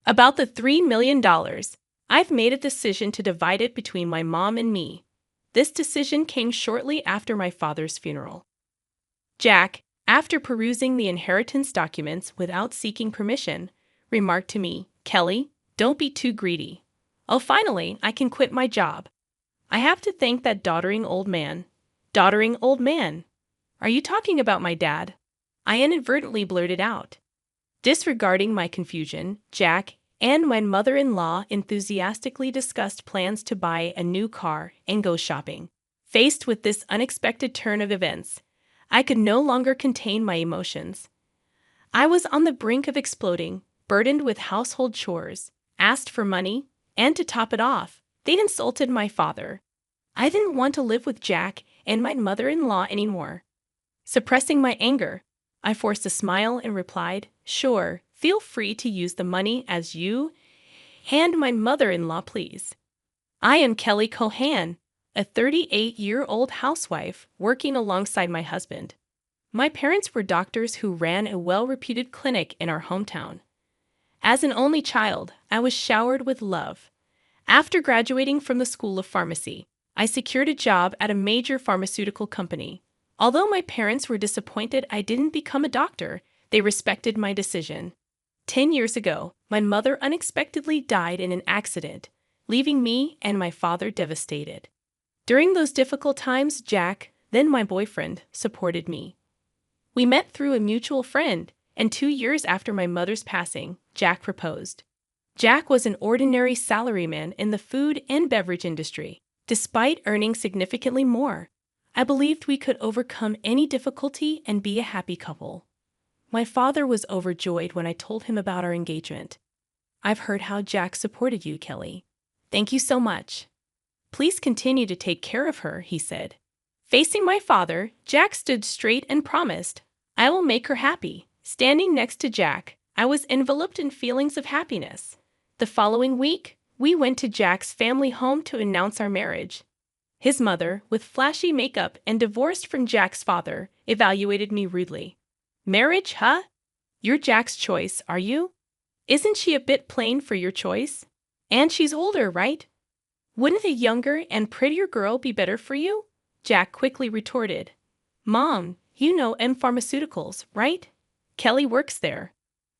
About the $3 million, I've made a decision to divide it between my mom and me. This decision came shortly after my father's funeral. Jack, after perusing the inheritance documents without seeking permission, remarked to me, "Kelly, don't be too greedy. Oh, finally, I can quit my job. I have to thank that doddering old man." Doddering old man? Are you talking about my dad? I inadvertently blurted out. Disregarding my confusion, Jack and my mother-in-law enthusiastically discussed plans to buy a new car and go shopping. Faced with this unexpected turn of events, I could no longer contain my emotions. I was on the brink of exploding, burdened with household chores, asked for money, and to top it off, they'd insulted my father. I didn't want to live with Jack and my mother-in-law anymore. Suppressing my anger, I forced a smile and replied, "Sure, feel free to use the money as you and my mother-in-law please. I am Kelly Cohan, a 38-year-old housewife working alongside my husband. My parents were doctors who ran a well-reputed clinic in our hometown. As an only child, I was showered with love. After graduating from the School of Pharmacy, I secured a job at a major pharmaceutical company. Although my parents were disappointed I didn't become a doctor, they respected my decision. 10 years ago, my mother unexpectedly died in an accident, leaving me and my father devastated. During those difficult times, Jack, then my boyfriend, supported me. We met through a mutual friend, and 2 years after my mother's passing, Jack proposed. Jack was an ordinary salaryman in the food and beverage industry. Despite earning significantly more, I believed we could overcome any difficulty and be a happy couple. My father was overjoyed when I told him about our engagement. "I've heard how Jack supported you, Kelly. Thank you so much. Please continue to take care of her," he said. Facing my father, Jack stood straight and promised, "I will make her happy." Standing next to Jack, I was enveloped in feelings of happiness. The following week, we went to Jack's family home to announce our marriage. His mother, with flashy makeup and divorced from Jack's father, evaluated me rudely. "Marriage, huh? You're Jack's choice, are you? Isn't she a bit plain for your choice? And she's older, right? Wouldn't a younger and prettier girl be better for you?" Jack quickly retorted, "Mom, you know M Pharmaceuticals, right? Kelly works there.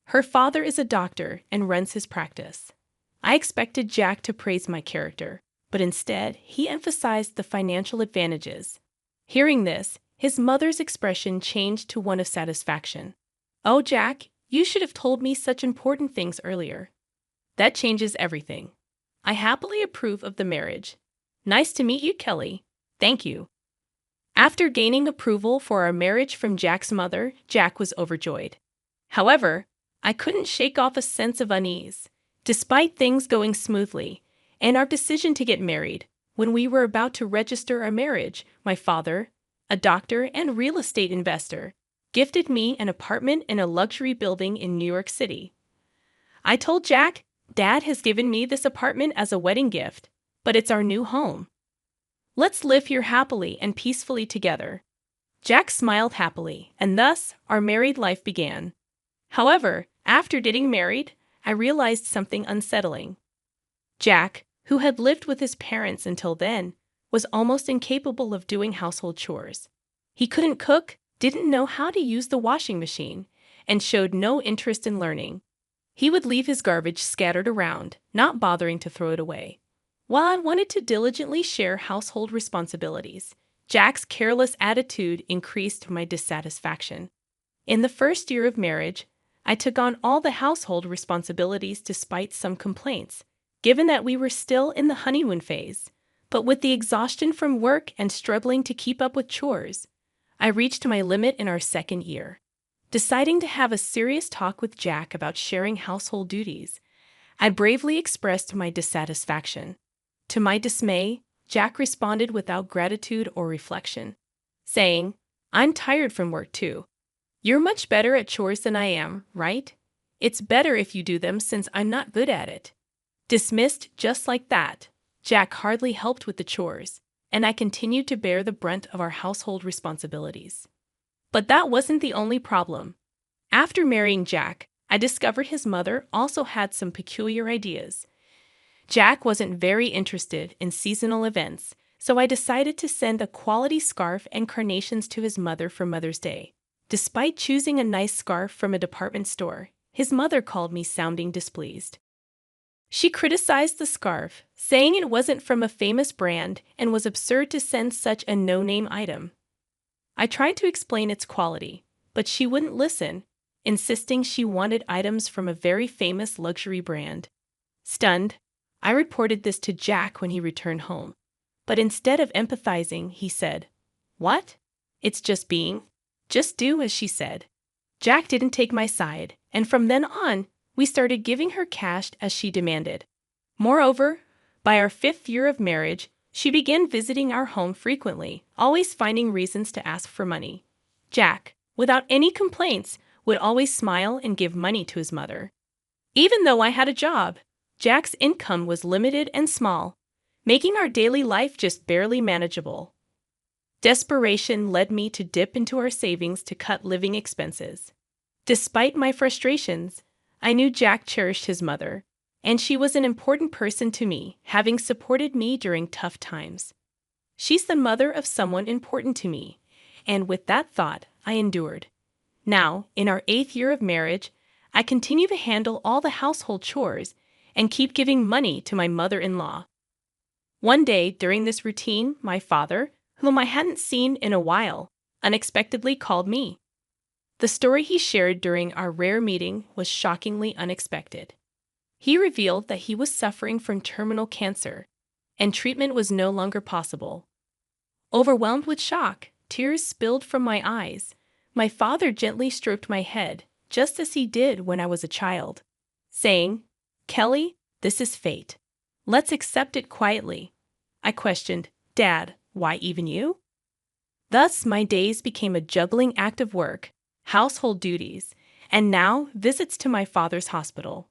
Her father is a doctor and runs his practice." I expected Jack to praise my character, but instead, he emphasized the financial advantages. Hearing this, his mother's expression changed to one of satisfaction. "Oh, Jack, you should have told me such important things earlier. That changes everything. I happily approve of the marriage. Nice to meet you, Kelly. Thank you." After gaining approval for our marriage from Jack's mother, Jack was overjoyed. However, I couldn't shake off a sense of unease. Despite things going smoothly, and our decision to get married, when we were about to register our marriage, my father, a doctor and real estate investor, gifted me an apartment in a luxury building in New York City. I told Jack, "Dad has given me this apartment as a wedding gift, but it's our new home. Let's live here happily and peacefully together." Jack smiled happily, and thus our married life began. However, after getting married, I realized something unsettling. Jack, who had lived with his parents until then, was almost incapable of doing household chores. He couldn't cook, didn't know how to use the washing machine, and showed no interest in learning. He would leave his garbage scattered around, not bothering to throw it away. While I wanted to diligently share household responsibilities, Jack's careless attitude increased my dissatisfaction. In the first year of marriage, I took on all the household responsibilities despite some complaints, given that we were still in the honeymoon phase. But with the exhaustion from work and struggling to keep up with chores, I reached my limit in our second year. Deciding to have a serious talk with Jack about sharing household duties, I bravely expressed my dissatisfaction. To my dismay, Jack responded without gratitude or reflection, saying, "I'm tired from work too. You're much better at chores than I am, right? It's better if you do them since I'm not good at it." Dismissed just like that, Jack hardly helped with the chores, and I continued to bear the brunt of our household responsibilities. But that wasn't the only problem. After marrying Jack, I discovered his mother also had some peculiar ideas. Jack wasn't very interested in seasonal events, so I decided to send a quality scarf and carnations to his mother for Mother's Day. Despite choosing a nice scarf from a department store, his mother called me sounding displeased. She criticized the scarf, saying it wasn't from a famous brand and was absurd to send such a no-name item. I tried to explain its quality, but she wouldn't listen, insisting she wanted items from a very famous luxury brand. Stunned, I reported this to Jack when he returned home. But instead of empathizing, he said, "What? It's just being. Just do as she said." Jack didn't take my side, and from then on, we started giving her cash as she demanded. Moreover, by our 5th year of marriage, she began visiting our home frequently, always finding reasons to ask for money. Jack, without any complaints, would always smile and give money to his mother. Even though I had a job, Jack's income was limited and small, making our daily life just barely manageable. Desperation led me to dip into our savings to cut living expenses. Despite my frustrations, I knew Jack cherished his mother, and she was an important person to me, having supported me during tough times. She's the mother of someone important to me, and with that thought, I endured. Now, in our 8th year of marriage, I continue to handle all the household chores and keep giving money to my mother-in-law. One day during this routine, my father, whom I hadn't seen in a while, unexpectedly called me. The story he shared during our rare meeting was shockingly unexpected. He revealed that he was suffering from terminal cancer, and treatment was no longer possible. Overwhelmed with shock, tears spilled from my eyes. My father gently stroked my head, just as he did when I was a child, saying, "Kelly, this is fate. Let's accept it quietly." I questioned, "Dad, why even you?" Thus, my days became a juggling act of work, household duties, and now visits to my father's hospital.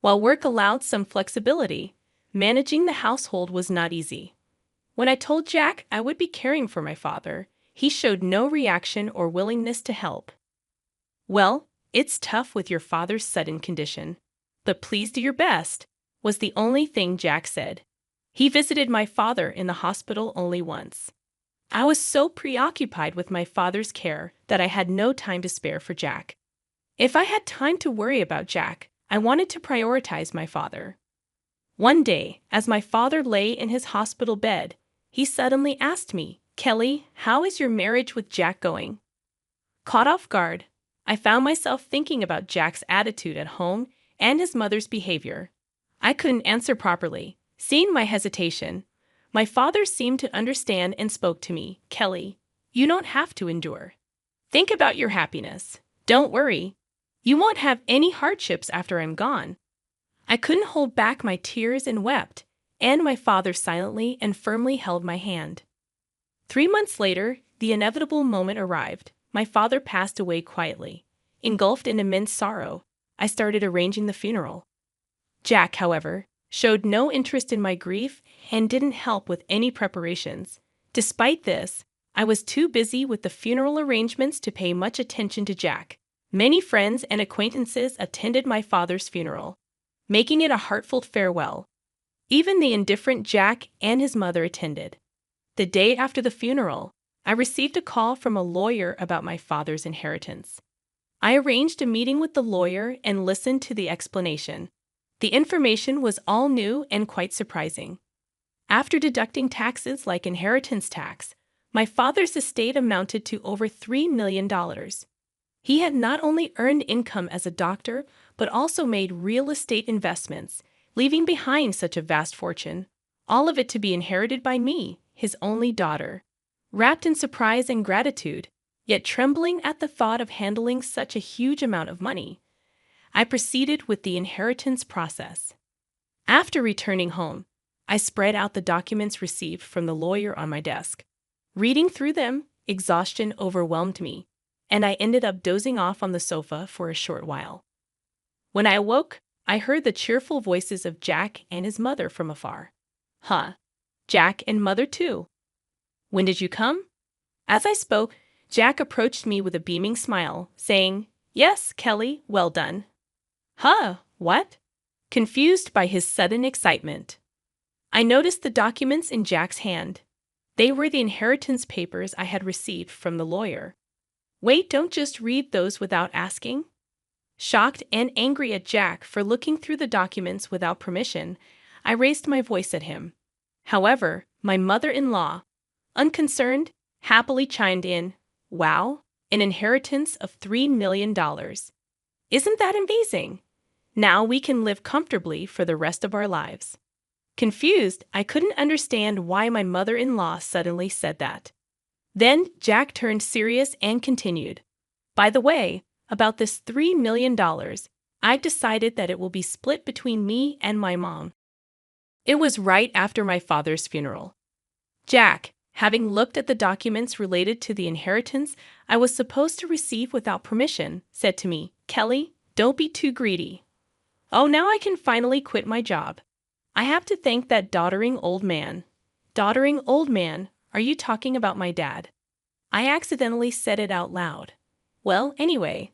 While work allowed some flexibility, managing the household was not easy. When I told Jack I would be caring for my father, he showed no reaction or willingness to help. "Well, it's tough with your father's sudden condition, but please do your best," was the only thing Jack said. He visited my father in the hospital only once. I was so preoccupied with my father's care that I had no time to spare for Jack. If I had time to worry about Jack, I wanted to prioritize my father. One day, as my father lay in his hospital bed, he suddenly asked me, "Kelly, how is your marriage with Jack going?" Caught off guard, I found myself thinking about Jack's attitude at home and his mother's behavior. I couldn't answer properly. Seeing my hesitation, my father seemed to understand and spoke to me, "Kelly, you don't have to endure. Think about your happiness. Don't worry. You won't have any hardships after I'm gone." I couldn't hold back my tears and wept, and my father silently and firmly held my hand. 3 months later, the inevitable moment arrived. My father passed away quietly. Engulfed in immense sorrow, I started arranging the funeral. Jack, however, showed no interest in my grief and didn't help with any preparations. Despite this, I was too busy with the funeral arrangements to pay much attention to Jack. Many friends and acquaintances attended my father's funeral, making it a heartfelt farewell. Even the indifferent Jack and his mother attended. The day after the funeral, I received a call from a lawyer about my father's inheritance. I arranged a meeting with the lawyer and listened to the explanation. The information was all new and quite surprising. After deducting taxes like inheritance tax, my father's estate amounted to over $3 million. He had not only earned income as a doctor, but also made real estate investments, leaving behind such a vast fortune, all of it to be inherited by me, his only daughter. Wrapped in surprise and gratitude, yet trembling at the thought of handling such a huge amount of money, I proceeded with the inheritance process. After returning home, I spread out the documents received from the lawyer on my desk. Reading through them, exhaustion overwhelmed me, and I ended up dozing off on the sofa for a short while. When I awoke, I heard the cheerful voices of Jack and his mother from afar. "Huh, Jack and mother too. When did you come?" As I spoke, Jack approached me with a beaming smile, saying, "Yes, Kelly, well done. Huh, what? Confused by his sudden excitement. I noticed the documents in Jack's hand. They were the inheritance papers I had received from the lawyer. Wait, don't just read those without asking. Shocked and angry at Jack for looking through the documents without permission, I raised my voice at him. However, my mother-in-law, unconcerned, happily chimed in, "Wow, an inheritance of $3 million. Isn't that amazing? Now we can live comfortably for the rest of our lives." Confused, I couldn't understand why my mother-in-law suddenly said that. Then Jack turned serious and continued, "By the way, about this $3 million, I've decided that it will be split between me and my mom." It was right after my father's funeral. Jack, having looked at the documents related to the inheritance I was supposed to receive without permission, said to me, "Kelly, don't be too greedy." Oh, now I can finally quit my job. I have to thank that doddering old man. Doddering old man, are you talking about my dad? I accidentally said it out loud. Well, anyway,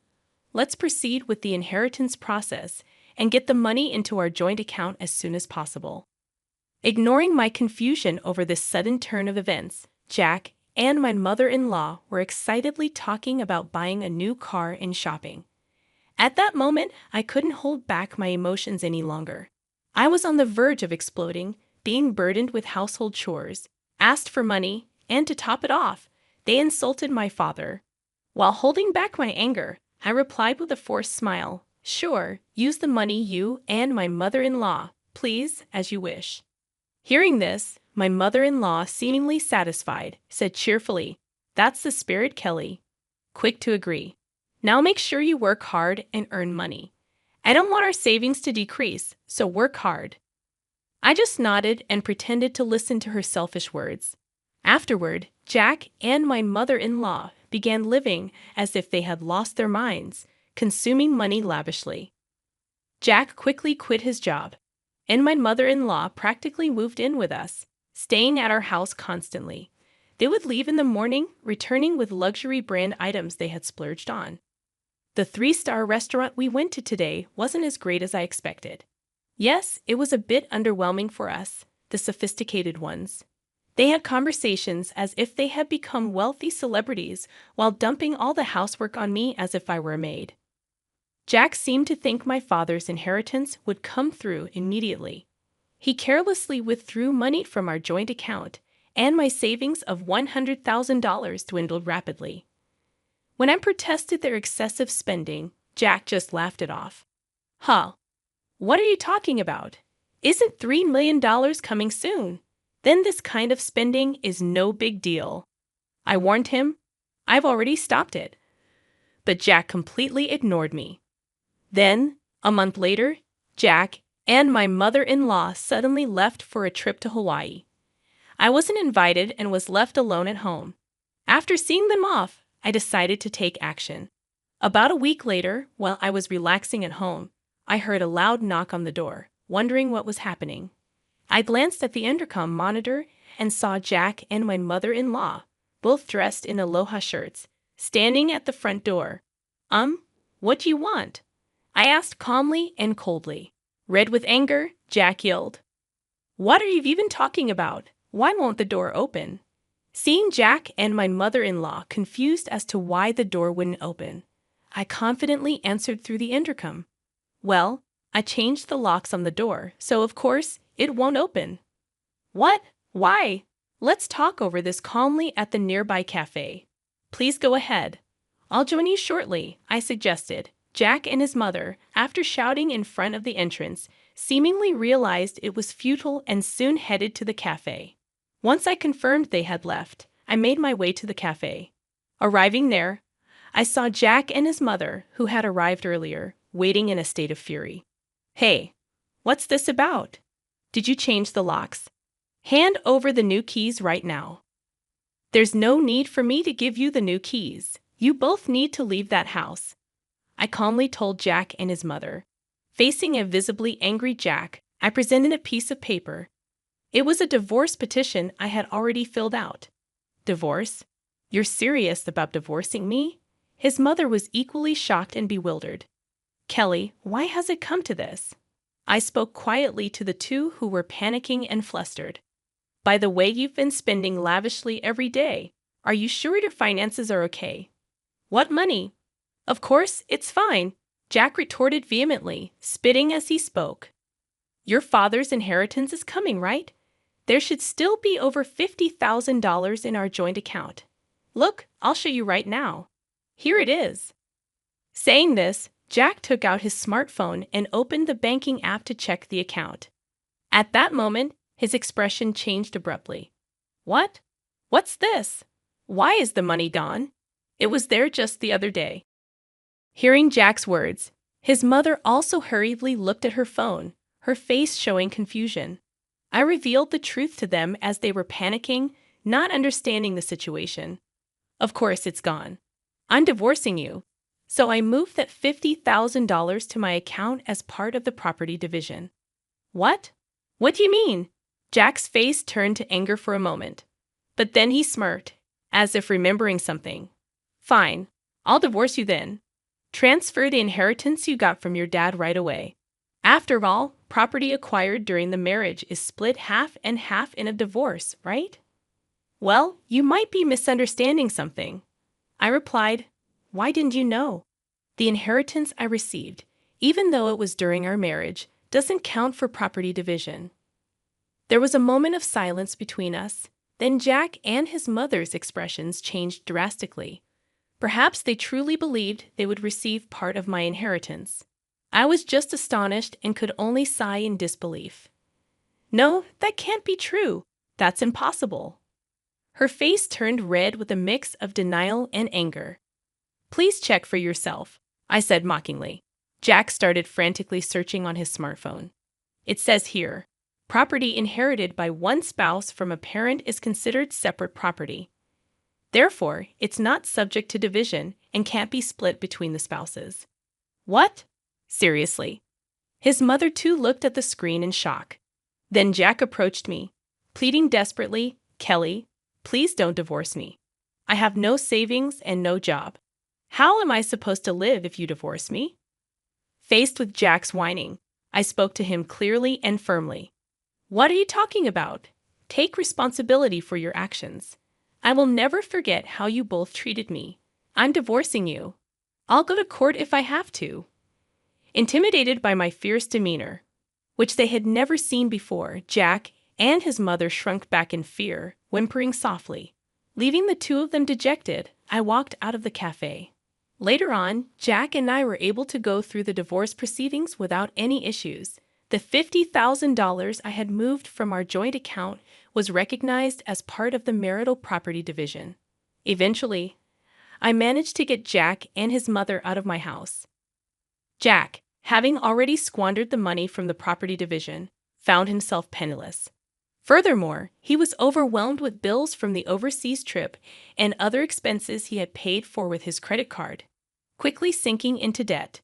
let's proceed with the inheritance process and get the money into our joint account as soon as possible. Ignoring my confusion over this sudden turn of events, Jack and my mother-in-law were excitedly talking about buying a new car and shopping. At that moment, I couldn't hold back my emotions any longer. I was on the verge of exploding, being burdened with household chores, asked for money, and to top it off, they insulted my father. While holding back my anger, I replied with a forced smile, "Sure, use the money you and my mother-in-law, please, as you wish." Hearing this, my mother-in-law, seemingly satisfied, said cheerfully, "That's the spirit, Kelly." Quick to agree. "Now make sure you work hard and earn money. I don't want our savings to decrease, so work hard." I just nodded and pretended to listen to her selfish words. Afterward, Jack and my mother-in-law began living as if they had lost their minds, consuming money lavishly. Jack quickly quit his job, and my mother-in-law practically moved in with us, staying at our house constantly. They would leave in the morning, returning with luxury brand items they had splurged on. The 3-star restaurant we went to today wasn't as great as I expected. Yes, it was a bit underwhelming for us, the sophisticated ones. They had conversations as if they had become wealthy celebrities while dumping all the housework on me as if I were a maid. Jack seemed to think my father's inheritance would come through immediately. He carelessly withdrew money from our joint account, and my savings of $100,000 dwindled rapidly. When I protested their excessive spending, Jack just laughed it off. "Huh, what are you talking about? Isn't $3 million coming soon? Then this kind of spending is no big deal." I warned him, "I've already stopped it." But Jack completely ignored me. Then, a month later, Jack and my mother-in-law suddenly left for a trip to Hawaii. I wasn't invited and was left alone at home. After seeing them off, I decided to take action. About a week later, while I was relaxing at home, I heard a loud knock on the door, wondering what was happening. I glanced at the intercom monitor and saw Jack and my mother-in-law, both dressed in aloha shirts, standing at the front door. What do you want?" I asked calmly and coldly. Red with anger, Jack yelled, "What are you even talking about? Why won't the door open?" Seeing Jack and my mother-in-law confused as to why the door wouldn't open, I confidently answered through the intercom, "Well, I changed the locks on the door, so of course it won't open." "What? Why? Let's talk over this calmly at the nearby cafe." "Please go ahead. I'll join you shortly," I suggested. Jack and his mother, after shouting in front of the entrance, seemingly realized it was futile and soon headed to the cafe. Once I confirmed they had left, I made my way to the cafe. Arriving there, I saw Jack and his mother, who had arrived earlier, waiting in a state of fury. "Hey, what's this about? Did you change the locks? Hand over the new keys right now." "There's no need for me to give you the new keys. You both need to leave that house," I calmly told Jack and his mother. Facing a visibly angry Jack, I presented a piece of paper. It was a divorce petition I had already filled out. "Divorce? You're serious about divorcing me?" His mother was equally shocked and bewildered. Kelly, why has it come to this? I spoke quietly to the two who were panicking and flustered. By the way, you've been spending lavishly every day. Are you sure your finances are okay? What money? Of course, it's fine, Jack retorted vehemently, spitting as he spoke. Your father's inheritance is coming, right? There should still be over $50,000 in our joint account. Look, I'll show you right now. Here it is. Saying this, Jack took out his smartphone and opened the banking app to check the account. At that moment, his expression changed abruptly. What? What's this? Why is the money gone? It was there just the other day. Hearing Jack's words, his mother also hurriedly looked at her phone, her face showing confusion. I revealed the truth to them as they were panicking, not understanding the situation. Of course, it's gone. I'm divorcing you. So I moved that $50,000 to my account as part of the property division. What? What do you mean? Jack's face turned to anger for a moment. But then he smirked, as if remembering something. Fine, I'll divorce you then. Transfer the inheritance you got from your dad right away. After all, property acquired during the marriage is split half and half in a divorce, right? Well, you might be misunderstanding something. I replied, why didn't you know? The inheritance I received, even though it was during our marriage, doesn't count for property division. There was a moment of silence between us. Then Jack and his mother's expressions changed drastically. Perhaps they truly believed they would receive part of my inheritance. I was just astonished and could only sigh in disbelief. No, that can't be true. That's impossible. Her face turned red with a mix of denial and anger. Please check for yourself, I said mockingly. Jack started frantically searching on his smartphone. It says here, property inherited by one spouse from a parent is considered separate property. Therefore, it's not subject to division and can't be split between the spouses. What? Seriously? His mother too looked at the screen in shock. Then Jack approached me, pleading desperately, Kelly, please don't divorce me. I have no savings and no job. How am I supposed to live if you divorce me? Faced with Jack's whining, I spoke to him clearly and firmly. What are you talking about? Take responsibility for your actions. I will never forget how you both treated me. I'm divorcing you. I'll go to court if I have to. Intimidated by my fierce demeanor, which they had never seen before, Jack and his mother shrunk back in fear, whimpering softly. Leaving the two of them dejected, I walked out of the cafe. Later on, Jack and I were able to go through the divorce proceedings without any issues. The $50,000 I had moved from our joint account was recognized as part of the marital property division. Eventually, I managed to get Jack and his mother out of my house. Jack, having already squandered the money from the property division, found himself penniless. Furthermore, he was overwhelmed with bills from the overseas trip and other expenses he had paid for with his credit card, quickly sinking into debt.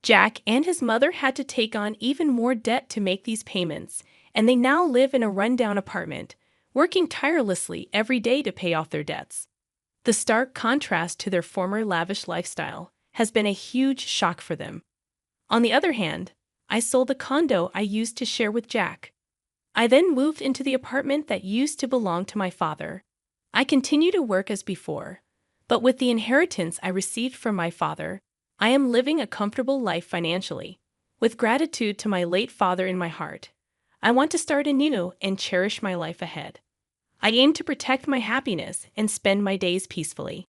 Jack and his mother had to take on even more debt to make these payments, and they now live in a rundown apartment, working tirelessly every day to pay off their debts. The stark contrast to their former lavish lifestyle has been a huge shock for them. On the other hand, I sold the condo I used to share with Jack. I then moved into the apartment that used to belong to my father. I continue to work as before, but with the inheritance I received from my father, I am living a comfortable life financially. With gratitude to my late father in my heart, I want to start anew and cherish my life ahead. I aim to protect my happiness and spend my days peacefully.